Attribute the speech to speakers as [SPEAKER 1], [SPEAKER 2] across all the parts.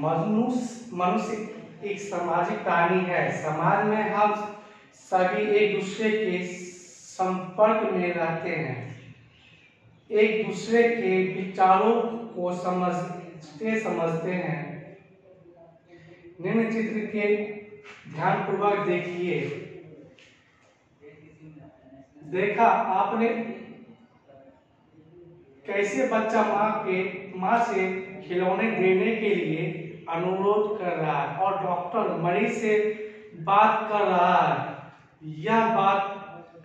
[SPEAKER 1] मनुष्य एक सामाजिक प्राणी है। समाज में हम सभी एक दूसरे के संपर्क में रहते हैं, एक दूसरे के विचारों को समझते हैं। निम्न चित्र के ध्यानपूर्वक देखिए। देखा आपने कैसे बच्चा माँ से खिलौने देने के लिए अनुरोध कर रहा है और डॉक्टर मरीज से बात कर रहा है। यह बात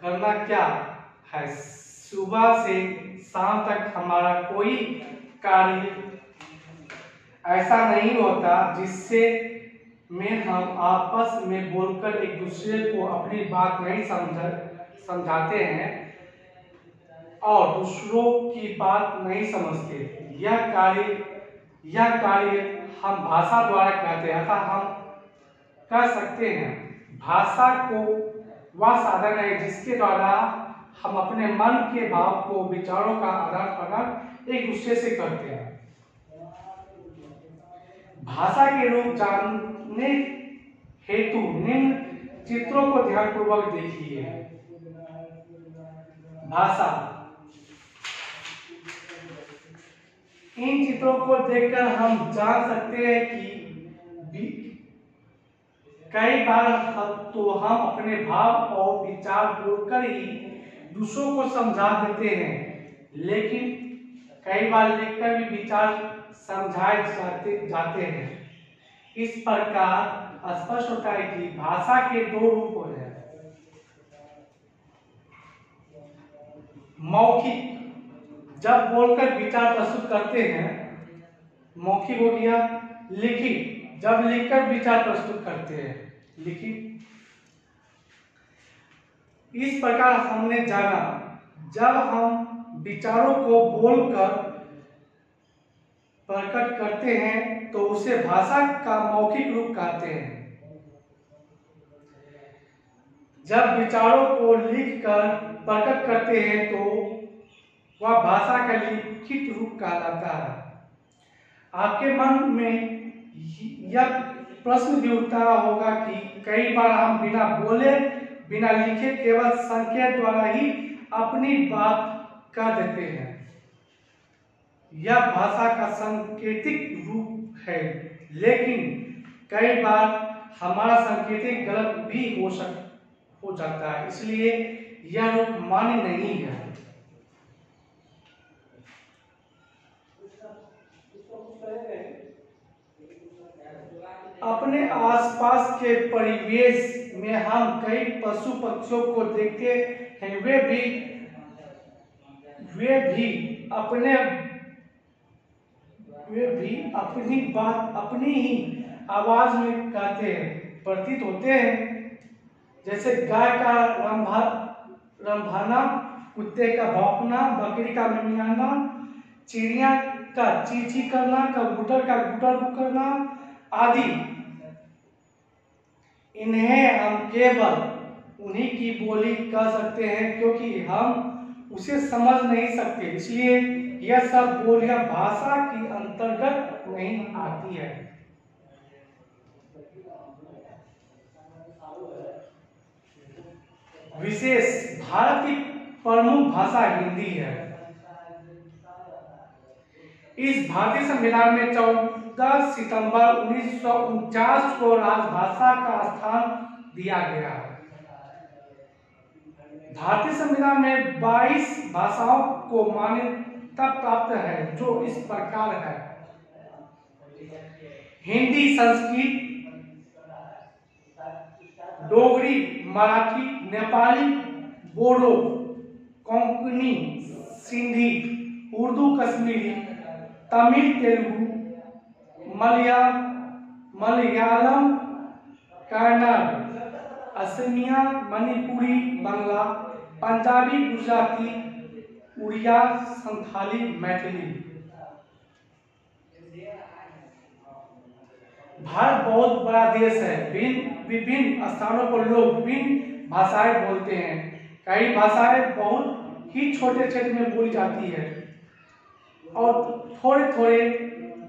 [SPEAKER 1] करना क्या है? सुबह से शाम तक हमारा कोई कार्य ऐसा नहीं होता जिससे में हम आपस में बोलकर एक दूसरे को अपनी बात नहीं समझाते हैं और दूसरों की बात नहीं समझते। यह कार्य हम भाषा द्वारा करते हैं, अतः हम कर सकते हैं। भाषा को वह साधन है जिसके द्वारा हम अपने मन के भाव को, विचारों का आदान प्रदान एक दूसरे से करते हैं। भाषा के रूप जानने हेतु निम्न चित्रों को ध्यानपूर्वक देखिए। भाषा। इन चित्रों को देखकर हम जान सकते हैं कि कई बार तो हम अपने भाव और विचार बोलकर ही दूसरों को समझा देते हैं, लेकिन कई बार लिखकर भी विचार समझाए जाते हैं। इस प्रकार स्पष्ट होता है कि भाषा के दो रूप हो हैं। मौखिक, जब बोलकर विचार प्रस्तुत करते हैं, मौखिक हो गया। लिखित, जब लिखकर विचार प्रस्तुत करते हैं, लिखित। इस प्रकार हमने जाना, जब हम विचारों को बोलकर प्रकट करते हैं तो उसे भाषा का मौखिक रूप कहते हैं। जब विचारों को लिखकर प्रकट करते हैं तो वह भाषा का लिखित रूप कहलाता है। आपके मन में यह प्रश्न भी उठता होगा कि कई बार हम बिना बोले, बिना लिखे, केवल संकेत द्वारा ही अपनी बात कह देते हैं। यह भाषा का सांकेतिक रूप है, लेकिन कई बार हमारा सांकेतिक गलत भी हो जाता है, इसलिए यह रूप मान्य नहीं है। अपने आसपास के परिवेश में हम कई पशु पक्षियों को देखते हैं। वे भी अपनी बात अपनी ही आवाज में कहते हैं, प्रतीत होते हैं। जैसे गाय का रंभाना, कुत्ते का भौंकना, बकरी का मिमियाना, चिड़िया का चींची करना, कबूतर का गुटर करना आदि। इन्हें हम केवल उन्हीं की बोली कह सकते हैं क्योंकि हम उसे समझ नहीं सकते, इसलिए यह सब बोलियां भाषा की अंतर्गत नहीं आती है। विशेष, भारत की प्रमुख भाषा हिंदी है। इस भारतीय संविधान में 14 सितंबर 1949 को राजभाषा का स्थान दिया गया है। भारतीय संविधान में 22 भाषाओं को मान्यता प्राप्त है, जो इस प्रकार है: हिंदी, संस्कृत, डोगरी, मराठी, नेपाली, बोडो, कोंकणी, सिंधी, उर्दू, कश्मीरी, तमिल, तेलुगु, मलयालम, कन्नड़, असमिया, मणिपुरी, बंगला, पंजाबी, गुजराती, उड़िया, संथाली, मैथिली। भारत बहुत बड़ा देश है। विभिन्न स्थानों पर लोग विभिन्न भाषाएं बोलते हैं। कई भाषाएं बहुत ही छोटे क्षेत्र में बोली जाती है और थोड़े थोड़े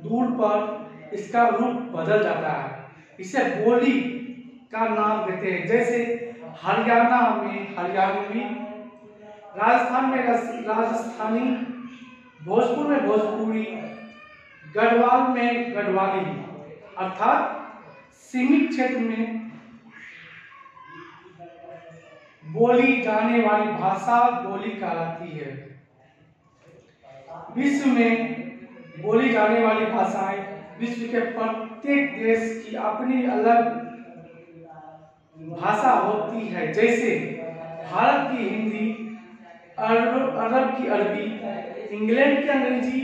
[SPEAKER 1] दूर पर इसका रूप बदल जाता है, इसे बोली का नाम देते हैं। जैसे हरियाणा में हरियाणवी, राजस्थान में राजस्थानी, भोजपुर में भोजपुरी, गढ़वाल में गढ़वाली, अर्थात सीमित क्षेत्र में बोली जाने वाली भाषा बोली कहलाती है। विश्व में बोली जाने वाली भाषाएं, विश्व के प्रत्येक देश की अपनी अलग भाषा होती है। जैसे भारत की हिंदी, अरब की अरबी, इंग्लैंड की अंग्रेजी,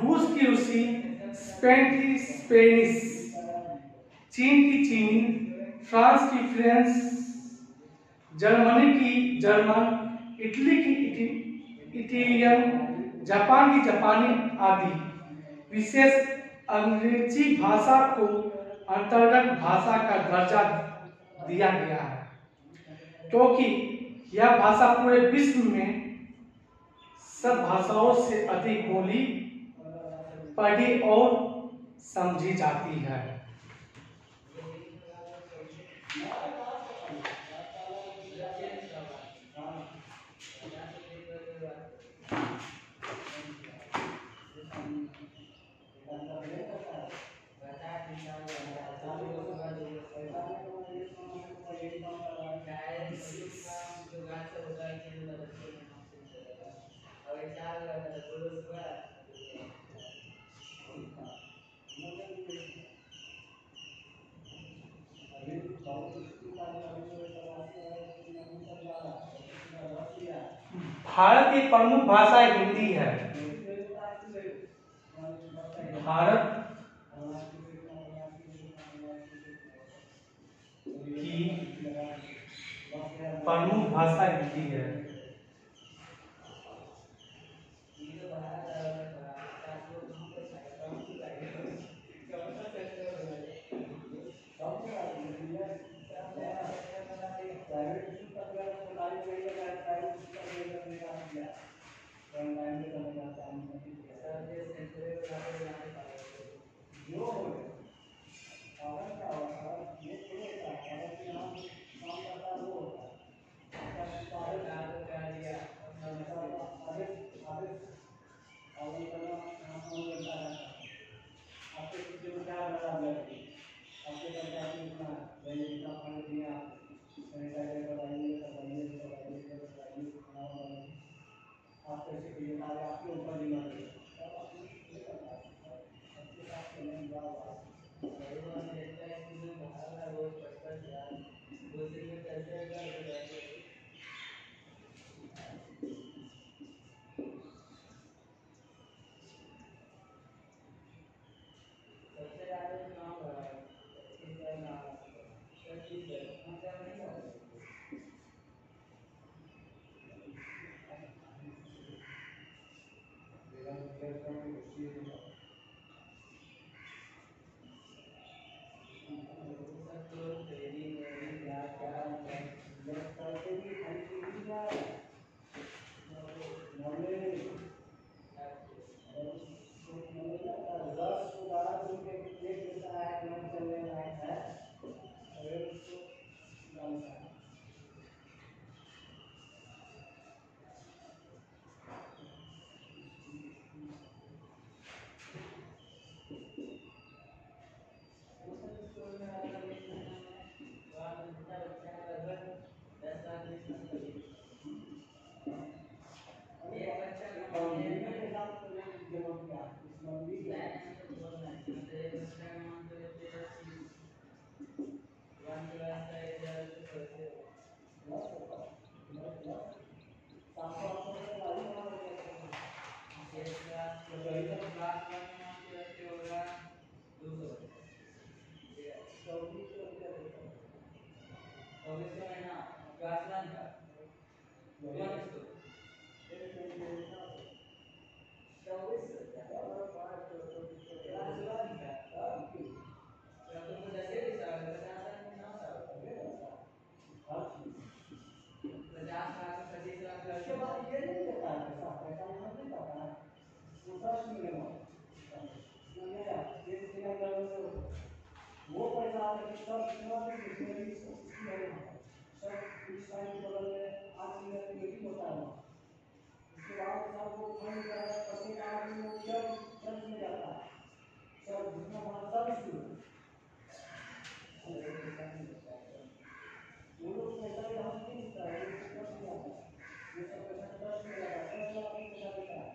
[SPEAKER 1] रूस की रूसी, स्पेन की स्पेनिश, चीन की चीनी, फ्रांस की फ्रेंच, जर्मनी की जर्मन, इटली की इटालियन, जापान की जापानी आदि। विशेष अंग्रेजी भाषा को अंतर्गत भाषा का दर्जा दिया गया है, क्योंकि यह भाषा पूरे विश्व में सब भाषाओं से अधिक बोली, पढ़ी और समझी जाती है। भारत की प्रमुख भाषा हिंदी है। भारत की प्रमुख भाषा हिंदी है।
[SPEAKER 2] वो पैसा सब सब पुलिस लाइन के बगल में 8 मिनट की मीटिंग होता है। उसके बाद सब वो फंड करने का आदमी वो चर्च में जाता है। सब जितना बड़ा सब स्कूल वो लोग पैसा भी हम नहीं देता है, वो चर्च में जाता है। ये सब पैसा चर्च में जाता है, चर्च वाला भी पैसा देता है।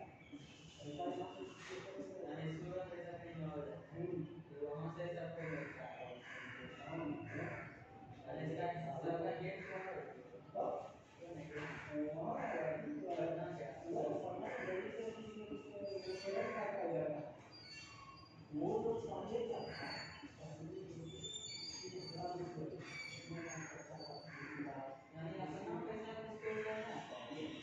[SPEAKER 2] पैसा स्कूल में पैसा नहीं हो रहा है, तो वहाँ से सब पे मिलता है। अरे इसका सबका गेट कौन है? वहाँ करना क्या? वो लोग समझे क्या? यानी अपना पैसा उसको लेना चाहिए।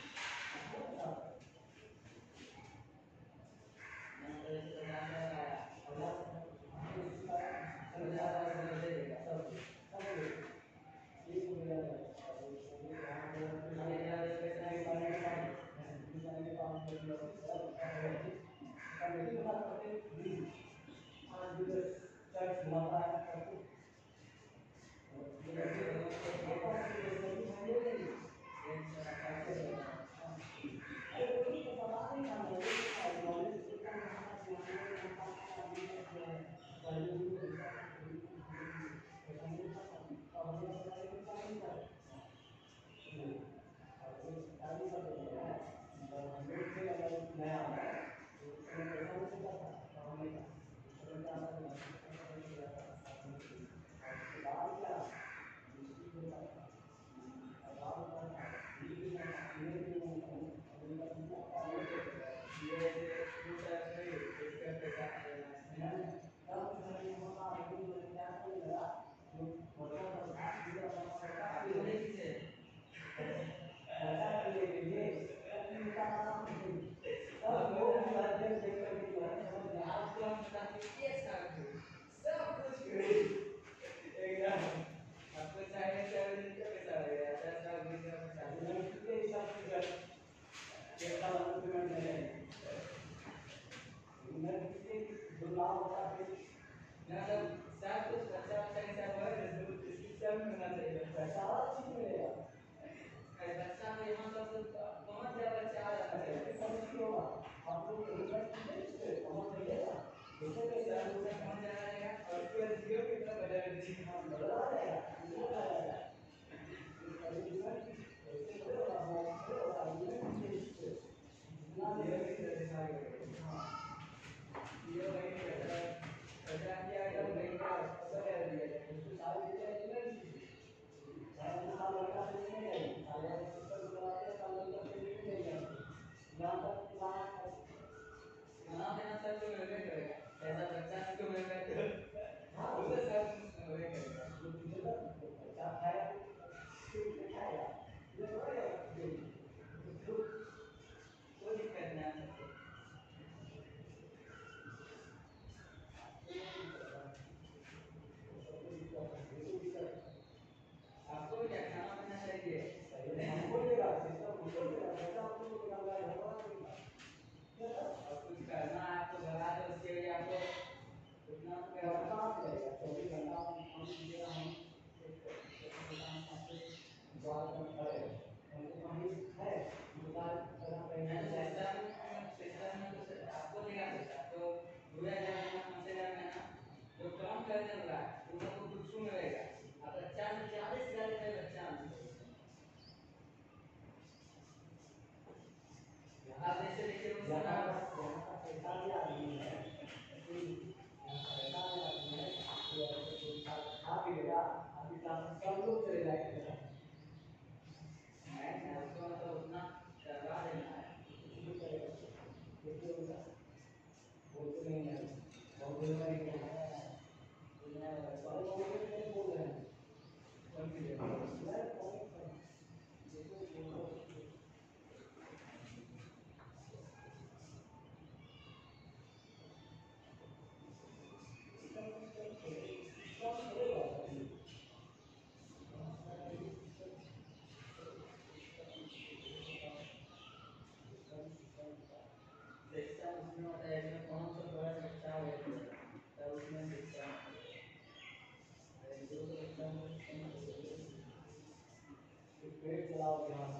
[SPEAKER 2] चलाओ ध्यान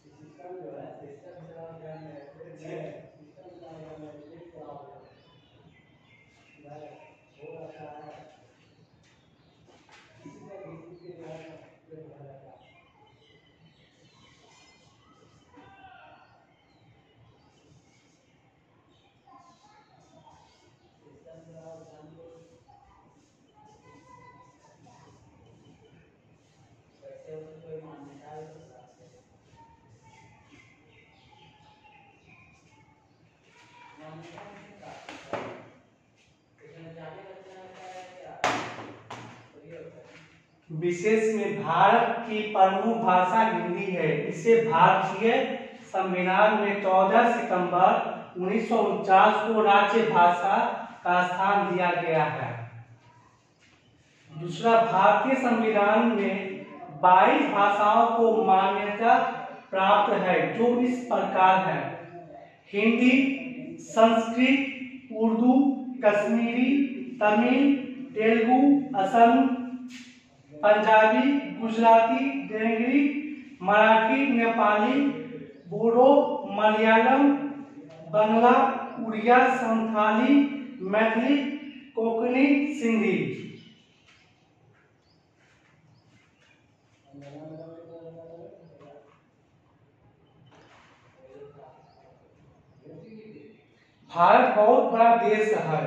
[SPEAKER 2] सिस्टम जो है सिस्टम चलाओ ध्यान में सिस्टम चलाओ ध्यान में क्लिक चलाओ ध्यान हो रहा है इसमें भी के जो है ये हो रहा है सिस्टम चलाओ ध्यान में वैसे उसमें कोई मान्यता है तो मान्यता नहीं का इसमें जाके बचना होता है क्या तो ये होता है
[SPEAKER 1] विशेष में भारत की प्रमुख भाषा हिंदी है। इसे भारतीय संविधान में 14 सितंबर 1949 को राज्य भाषा का स्थान दिया गया है। दूसरा, भारतीय संविधान में 22 भाषाओं को मान्यता प्राप्त है, जो इस प्रकार है: हिंदी, संस्कृत, उर्दू, कश्मीरी, तमिल, तेलुगु, असम, पंजाबी, गुजराती, डेंगरी, मराठी, नेपाली, बोडो, मलयालम, बंगला, उड़िया, संथाली, मैथिली, कोंकणी, सिंधी। भारत बहुत बड़ा देश है।